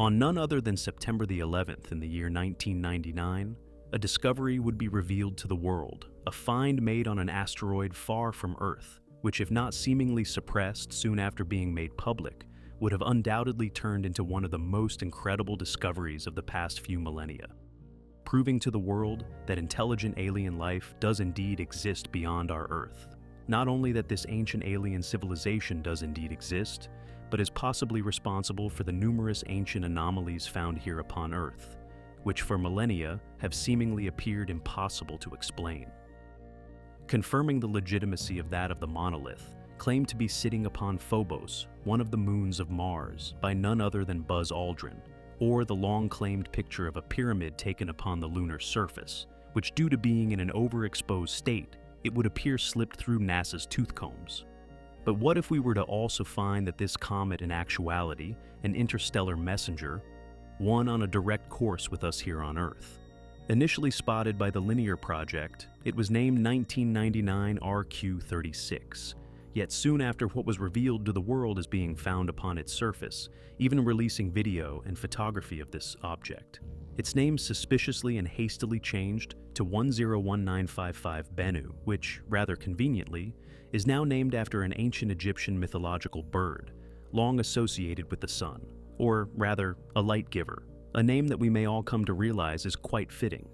On none other than September the 11th in the year 1999, a discovery would be revealed to the world, a find made on an asteroid far from Earth, which, if not seemingly suppressed soon after being made public, would have undoubtedly turned into one of the most incredible discoveries of the past few millennia, proving to the world that intelligent alien life does indeed exist beyond our Earth. Not only that this ancient alien civilization does indeed exist, but is possibly responsible for the numerous ancient anomalies found here upon Earth, which for millennia have seemingly appeared impossible to explain. Confirming the legitimacy of that of the monolith, claimed to be sitting upon Phobos, one of the moons of Mars, by none other than Buzz Aldrin, or the long-claimed picture of a pyramid taken upon the lunar surface, which, due to being in an overexposed state, it would appear slipped through NASA's tooth combs. But what if we were to also find that this comet in actuality, an interstellar messenger, one on a direct course with us here on Earth? Initially spotted by the Linear Project, it was named 1999 RQ-36, yet soon after what was revealed to the world as being found upon its surface, even releasing video and photography of this object. Its name suspiciously and hastily changed to 101955 Bennu, which, rather conveniently, is now named after an ancient Egyptian mythological bird, long associated with the sun, or rather, a light giver, a name that we may all come to realize is quite fitting.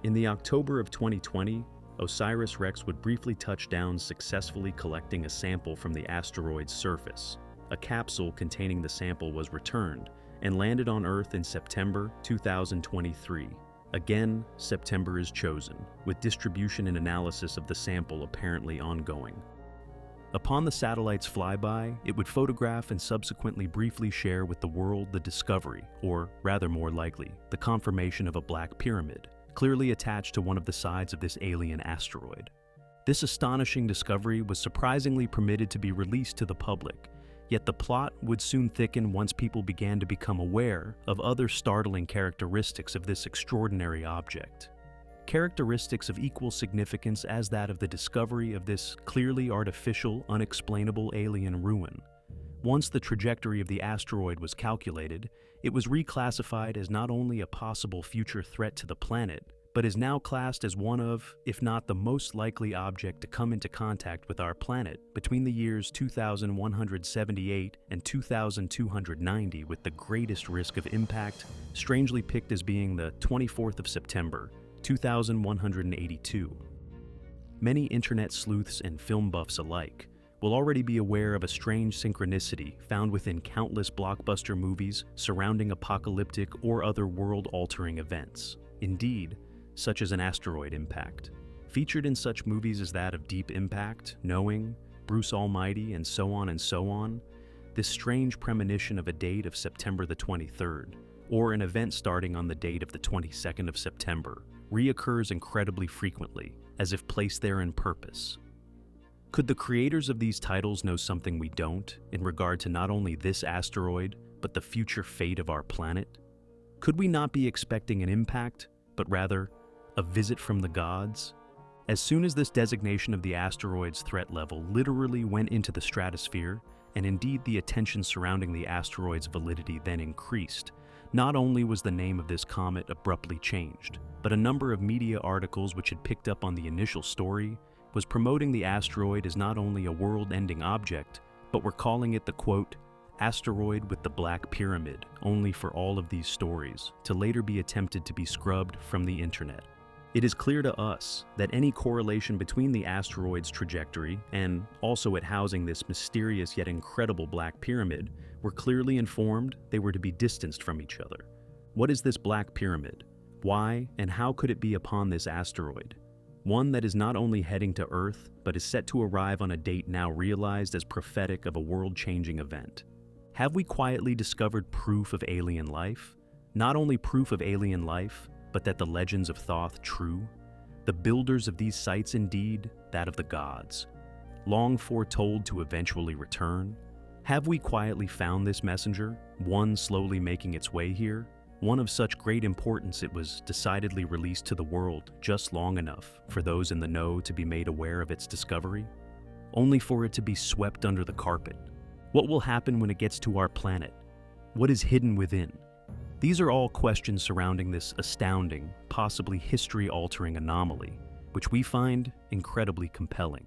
In the October of 2020, OSIRIS-REx would briefly touch down, successfully collecting a sample from the asteroid's surface. A capsule containing the sample was returned and landed on Earth in September 2023. Again, September is chosen, with distribution and analysis of the sample apparently ongoing. Upon the satellite's flyby, it would photograph and subsequently briefly share with the world the discovery, or rather more likely, the confirmation of a black pyramid, clearly attached to one of the sides of this alien asteroid. This astonishing discovery was surprisingly permitted to be released to the public, yet the plot would soon thicken once people began to become aware of other startling characteristics of this extraordinary object. Characteristics of equal significance as that of the discovery of this clearly artificial, unexplainable alien ruin. Once the trajectory of the asteroid was calculated, it was reclassified as not only a possible future threat to the planet, but is now classed as one of, if not the most likely object to come into contact with our planet between the years 2178 and 2290 with the greatest risk of impact, strangely picked as being the 24th of September, 2182. Many internet sleuths and film buffs alike will already be aware of a strange synchronicity found within countless blockbuster movies surrounding apocalyptic or other world-altering events. Indeed, such as an asteroid impact. Featured in such movies as that of Deep Impact, Knowing, Bruce Almighty, and so on, this strange premonition of a date of September the 23rd, or an event starting on the date of the 22nd of September, reoccurs incredibly frequently, as if placed there on purpose. Could the creators of these titles know something we don't in regard to not only this asteroid, but the future fate of our planet? Could we not be expecting an impact, but rather a visit from the gods? As soon as this designation of the asteroid's threat level literally went into the stratosphere, and indeed the attention surrounding the asteroid's validity then increased, not only was the name of this comet abruptly changed, but a number of media articles which had picked up on the initial story was promoting the asteroid as not only a world-ending object, but were calling it the, quote, asteroid with the black pyramid, only for all of these stories, to later be attempted to be scrubbed from the internet. It is clear to us that any correlation between the asteroid's trajectory and also it housing this mysterious yet incredible black pyramid were clearly informed they were to be distanced from each other. What is this black pyramid? Why and how could it be upon this asteroid? One that is not only heading to Earth, but is set to arrive on a date now realized as prophetic of a world-changing event. Have we quietly discovered proof of alien life? Not only proof of alien life, But that the legends of Thoth true? The builders of these sites indeed, that of the gods, long foretold to eventually return? Have we quietly found this messenger, one slowly making its way here? One of such great importance it was decidedly released to the world just long enough for those in the know to be made aware of its discovery, only for it to be swept under the carpet. What will happen when it gets to our planet? What is hidden within? These are all questions surrounding this astounding, possibly history-altering anomaly, which we find incredibly compelling.